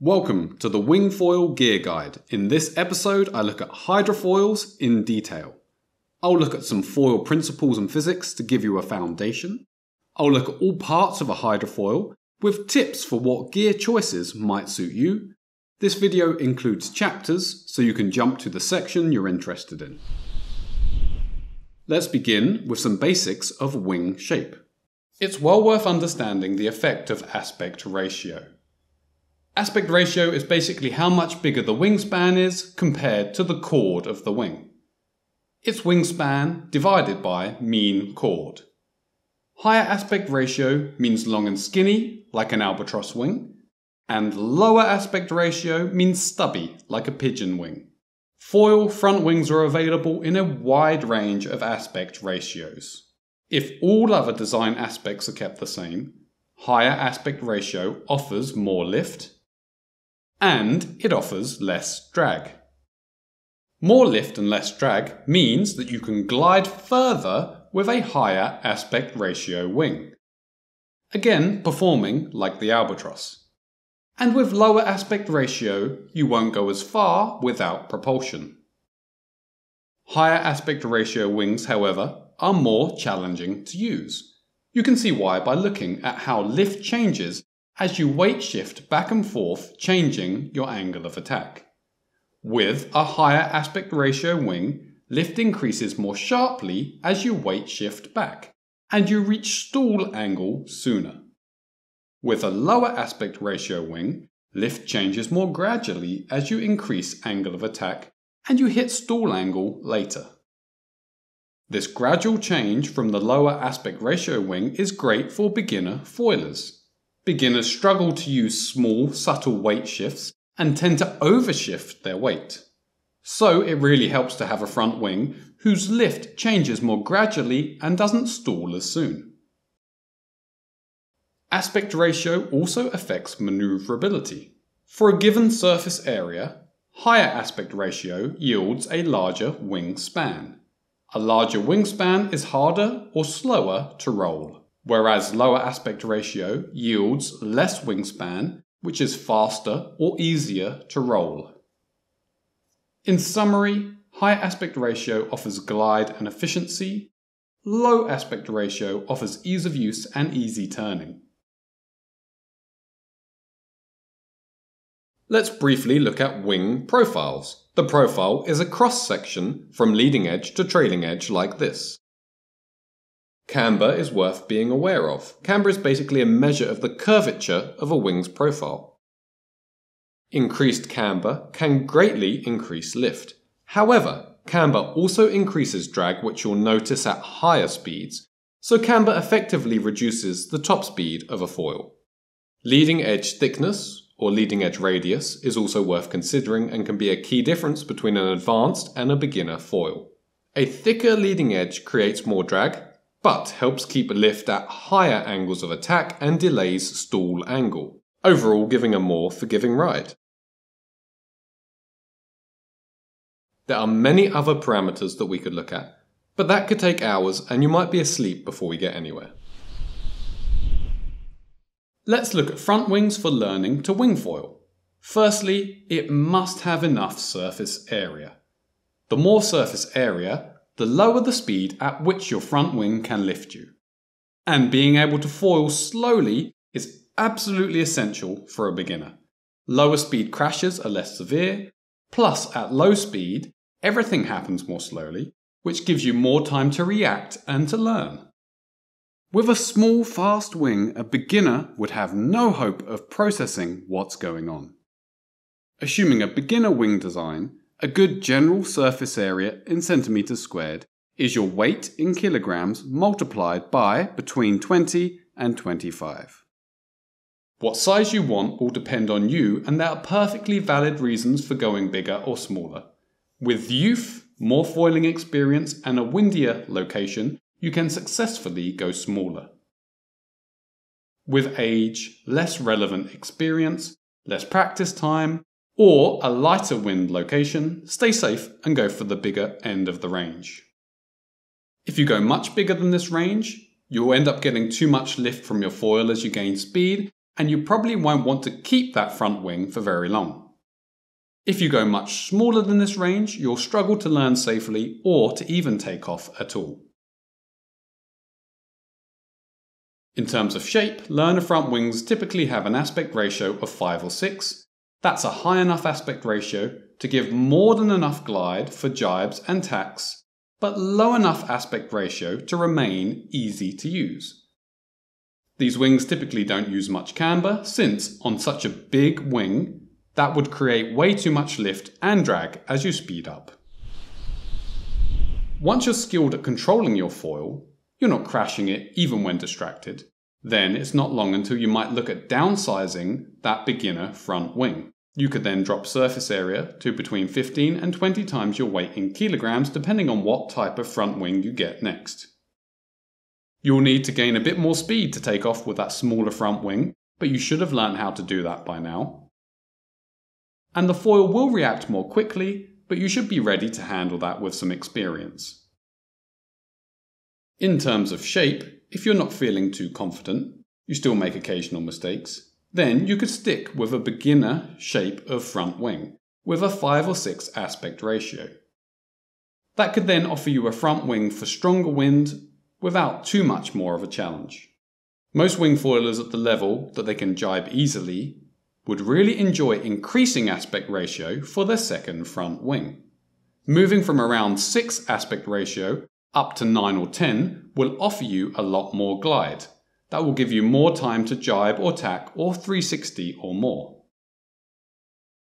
Welcome to the Wingfoil Gear Guide. In this episode, I look at hydrofoils in detail. I'll look at some foil principles and physics to give you a foundation. I'll look at all parts of a hydrofoil with tips for what gear choices might suit you. This video includes chapters, so you can jump to the section you're interested in. Let's begin with some basics of wing shape. It's well worth understanding the effect of aspect ratio. Aspect ratio is basically how much bigger the wingspan is compared to the chord of the wing. It's wingspan divided by mean chord. Higher aspect ratio means long and skinny, like an albatross wing, and lower aspect ratio means stubby, like a pigeon wing. Foil front wings are available in a wide range of aspect ratios. If all other design aspects are kept the same, higher aspect ratio offers more lift, and it offers less drag. More lift and less drag means that you can glide further with a higher aspect ratio wing, again performing like the albatross. And with lower aspect ratio, you won't go as far without propulsion. Higher aspect ratio wings, however, are more challenging to use. You can see why by looking at how lift changes as you weight shift back and forth, changing your angle of attack. With a higher aspect ratio wing, lift increases more sharply as you weight shift back, and you reach stall angle sooner. With a lower aspect ratio wing, lift changes more gradually as you increase angle of attack, and you hit stall angle later. This gradual change from the lower aspect ratio wing is great for beginner foilers. Beginners struggle to use small, subtle weight shifts and tend to overshift their weight. So it really helps to have a front wing whose lift changes more gradually and doesn't stall as soon. Aspect ratio also affects maneuverability. For a given surface area, higher aspect ratio yields a larger wingspan. A larger wingspan is harder or slower to roll, whereas lower aspect ratio yields less wingspan, which is faster or easier to roll. In summary, high aspect ratio offers glide and efficiency, low aspect ratio offers ease of use and easy turning. Let's briefly look at wing profiles. The profile is a cross-section from leading edge to trailing edge like this. Camber is worth being aware of. Camber is basically a measure of the curvature of a wing's profile. Increased camber can greatly increase lift. However, camber also increases drag, which you'll notice at higher speeds, so camber effectively reduces the top speed of a foil. Leading edge thickness, or leading edge radius, is also worth considering and can be a key difference between an advanced and a beginner foil. A thicker leading edge creates more drag, but helps keep lift at higher angles of attack and delays stall angle, overall giving a more forgiving ride. There are many other parameters that we could look at, but that could take hours and you might be asleep before we get anywhere. Let's look at front wings for learning to wingfoil. Firstly, it must have enough surface area. The more surface area, the lower the speed at which your front wing can lift you. And being able to foil slowly is absolutely essential for a beginner. Lower speed crashes are less severe, plus at low speed, everything happens more slowly, which gives you more time to react and to learn. With a small, fast wing, a beginner would have no hope of processing what's going on. Assuming a beginner wing design, a good general surface area in centimeters squared is your weight in kilograms multiplied by between 20 and 25. What size you want will depend on you, and there are perfectly valid reasons for going bigger or smaller. With youth, more foiling experience and a windier location, you can successfully go smaller. With age, less relevant experience, less practice time, or a lighter wind location, stay safe and go for the bigger end of the range. If you go much bigger than this range, you'll end up getting too much lift from your foil as you gain speed, and you probably won't want to keep that front wing for very long. If you go much smaller than this range, you'll struggle to land safely or to even take off at all. In terms of shape, learner front wings typically have an aspect ratio of 5 or 6. That's a high enough aspect ratio to give more than enough glide for jibes and tacks, but low enough aspect ratio to remain easy to use. These wings typically don't use much camber, since on such a big wing, that would create way too much lift and drag as you speed up. Once you're skilled at controlling your foil, you're not crashing it even when distracted, then it's not long until you might look at downsizing that beginner front wing. You could then drop surface area to between 15 and 20 times your weight in kilograms depending on what type of front wing you get next. You'll need to gain a bit more speed to take off with that smaller front wing, but you should have learned how to do that by now. And the foil will react more quickly, but you should be ready to handle that with some experience. In terms of shape, if you're not feeling too confident, you still make occasional mistakes, then you could stick with a beginner shape of front wing, with a 5 or 6 aspect ratio. That could then offer you a front wing for stronger wind without too much more of a challenge. Most wingfoilers at the level that they can jibe easily would really enjoy increasing aspect ratio for their second front wing. Moving from around 6 aspect ratio up to 9 or 10 will offer you a lot more glide. That will give you more time to jibe or tack or 360 or more.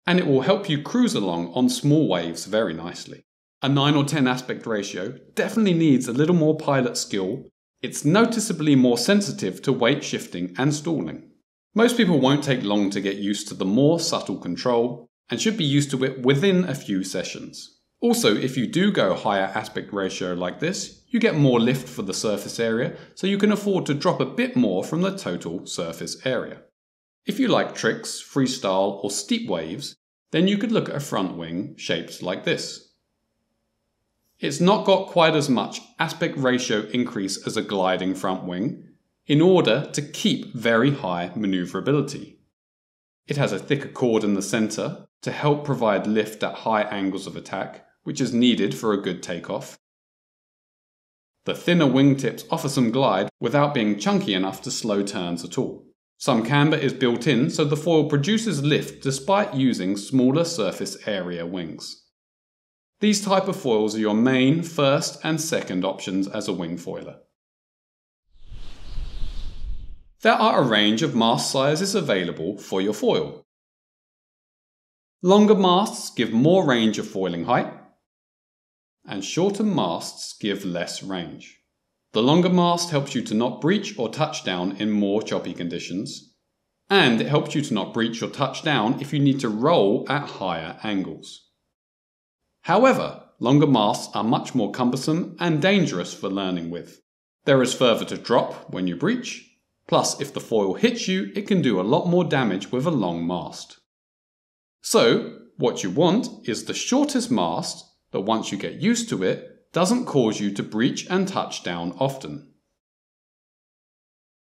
And it will help you cruise along on small waves very nicely. A 9 or 10 aspect ratio definitely needs a little more pilot skill. It's noticeably more sensitive to weight shifting and stalling. Most people won't take long to get used to the more subtle control and should be used to it within a few sessions. Also, if you do go higher aspect ratio like this, you get more lift for the surface area, so you can afford to drop a bit more from the total surface area. If you like tricks, freestyle or steep waves, then you could look at a front wing shaped like this. It's not got quite as much aspect ratio increase as a gliding front wing in order to keep very high maneuverability. It has a thicker cord in the center to help provide lift at high angles of attack, which is needed for a good takeoff. The thinner wingtips offer some glide without being chunky enough to slow turns at all. Some camber is built in so the foil produces lift despite using smaller surface area wings. These type of foils are your main first and second options as a wingfoiler. There are a range of mast sizes available for your foil. Longer masts give more range of foiling height, and shorter masts give less range. The longer mast helps you to not breach or touch down in more choppy conditions, and it helps you to not breach or touch down if you need to roll at higher angles. However, longer masts are much more cumbersome and dangerous for learning with. There is further to drop when you breach, plus if the foil hits you, it can do a lot more damage with a long mast. So, what you want is the shortest mast that once you get used to it, doesn't cause you to breach and touch down often.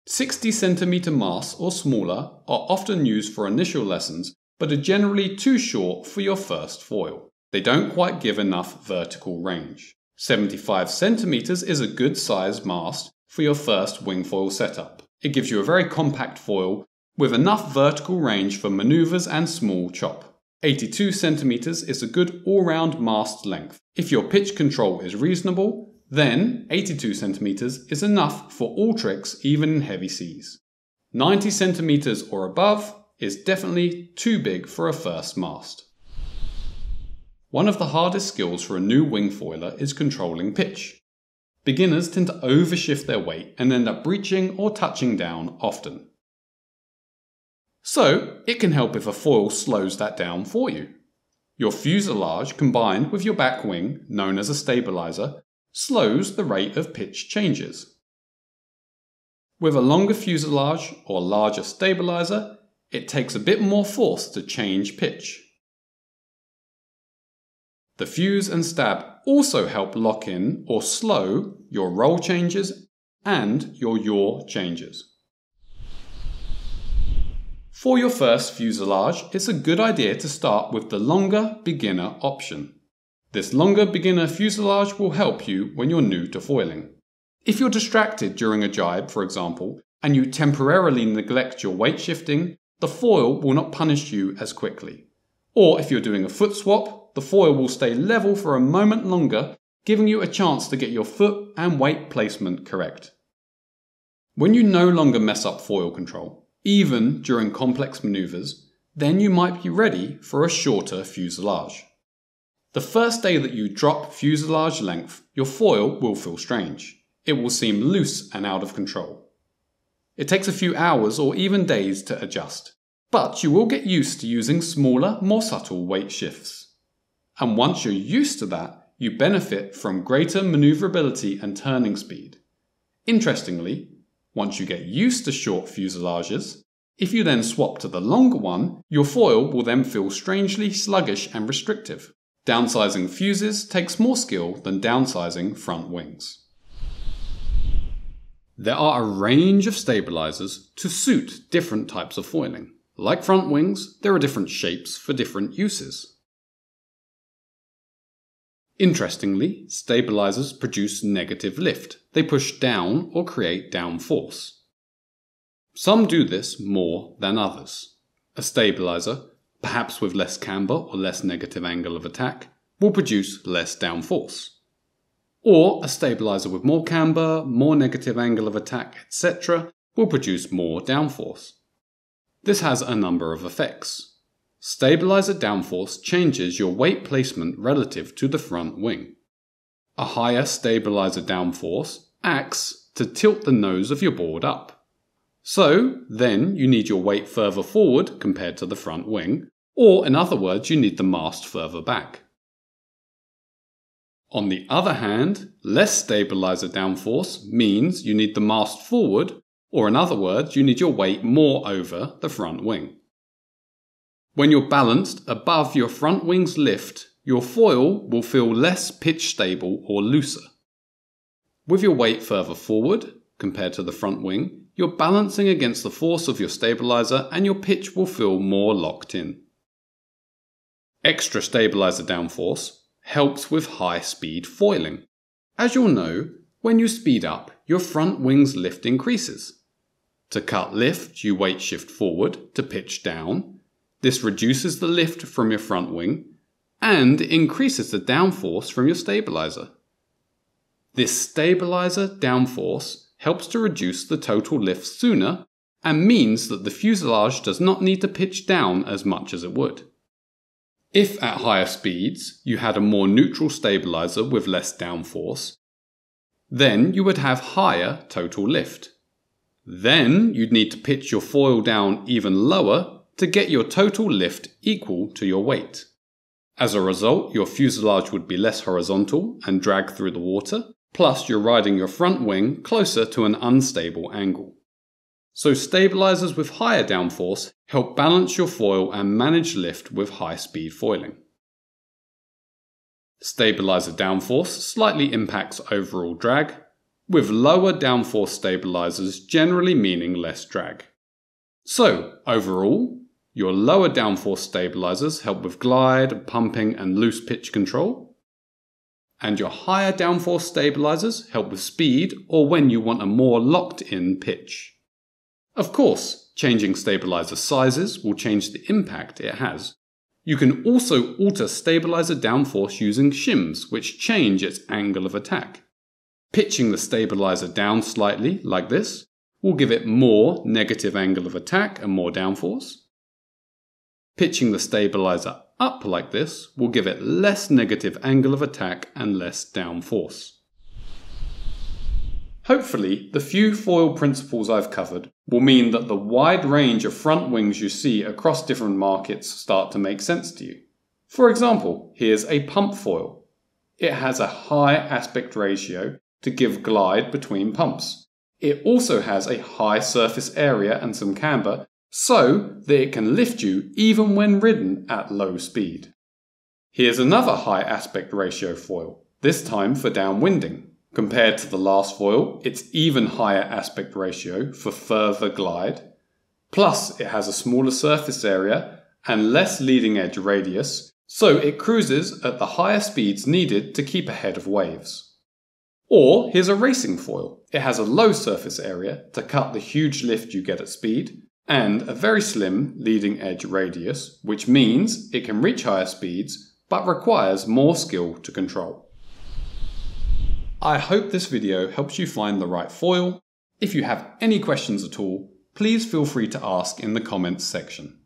60 cm masts or smaller are often used for initial lessons, but are generally too short for your first foil. They don't quite give enough vertical range. 75 cm is a good size mast for your first wingfoil setup. It gives you a very compact foil with enough vertical range for maneuvers and small chop. 82 cm is a good all-round mast length. If your pitch control is reasonable, then 82 cm is enough for all tricks even in heavy seas. 90 cm or above is definitely too big for a first mast. One of the hardest skills for a new wingfoiler is controlling pitch. Beginners tend to overshift their weight and end up breaching or touching down often. So, it can help if a foil slows that down for you. Your fuselage combined with your back wing, known as a stabilizer, slows the rate of pitch changes. With a longer fuselage or larger stabilizer, it takes a bit more force to change pitch. The fuse and stab also help lock in or slow your roll changes and your yaw changes. For your first fuselage, it's a good idea to start with the longer beginner option. This longer beginner fuselage will help you when you're new to foiling. If you're distracted during a jibe, for example, and you temporarily neglect your weight shifting, the foil will not punish you as quickly. Or if you're doing a foot swap, the foil will stay level for a moment longer, giving you a chance to get your foot and weight placement correct. When you no longer mess up foil control, even during complex maneuvers, then you might be ready for a shorter fuselage. The first day that you drop fuselage length, your foil will feel strange. It will seem loose and out of control. It takes a few hours or even days to adjust, but you will get used to using smaller, more subtle weight shifts. And once you're used to that, you benefit from greater maneuverability and turning speed. Interestingly, once you get used to short fuselages, if you then swap to the longer one, your foil will then feel strangely sluggish and restrictive. Downsizing fuses takes more skill than downsizing front wings. There are a range of stabilizers to suit different types of foiling. Like front wings, there are different shapes for different uses. Interestingly, stabilizers produce negative lift. They push down or create down force. Some do this more than others. A stabilizer, perhaps with less camber or less negative angle of attack, will produce less down force. Or a stabilizer with more camber, more negative angle of attack, etc. will produce more downforce. This has a number of effects. Stabilizer downforce changes your weight placement relative to the front wing. A higher stabilizer downforce acts to tilt the nose of your board up. So then you need your weight further forward compared to the front wing, or in other words, you need the mast further back. On the other hand, less stabilizer downforce means you need the mast forward, or in other words, you need your weight more over the front wing. When you're balanced above your front wing's lift, your foil will feel less pitch stable or looser. With your weight further forward, compared to the front wing, you're balancing against the force of your stabilizer and your pitch will feel more locked in. Extra stabilizer downforce helps with high-speed foiling. As you'll know, when you speed up, your front wing's lift increases. To cut lift, you weight shift forward to pitch down. This reduces the lift from your front wing and increases the downforce from your stabilizer. This stabilizer downforce helps to reduce the total lift sooner and means that the fuselage does not need to pitch down as much as it would. If at higher speeds you had a more neutral stabilizer with less downforce, then you would have higher total lift. Then you'd need to pitch your foil down even lower to get your total lift equal to your weight. As a result, your fuselage would be less horizontal and drag through the water, plus you're riding your front wing closer to an unstable angle. So stabilizers with higher downforce help balance your foil and manage lift with high-speed foiling. Stabilizer downforce slightly impacts overall drag, with lower downforce stabilizers generally meaning less drag. So, overall, your lower downforce stabilizers help with glide, pumping and loose pitch control, and your higher downforce stabilizers help with speed or when you want a more locked-in pitch. Of course, changing stabilizer sizes will change the impact it has. You can also alter stabilizer downforce using shims, which change its angle of attack. Pitching the stabilizer down slightly, like this, will give it more negative angle of attack and more downforce. Pitching the stabilizer up like this will give it less negative angle of attack and less downforce. Hopefully, the few foil principles I've covered will mean that the wide range of front wings you see across different markets start to make sense to you. For example, here's a pump foil. It has a high aspect ratio to give glide between pumps. It also has a high surface area and some camber so that it can lift you even when ridden at low speed. Here's another high aspect ratio foil, this time for downwinding. Compared to the last foil, it's even higher aspect ratio for further glide. Plus, it has a smaller surface area and less leading edge radius, so it cruises at the higher speeds needed to keep ahead of waves. Or here's a racing foil. It has a low surface area to cut the huge lift you get at speed, and a very slim leading edge radius, which means it can reach higher speeds, but requires more skill to control. I hope this video helps you find the right foil. If you have any questions at all, please feel free to ask in the comments section.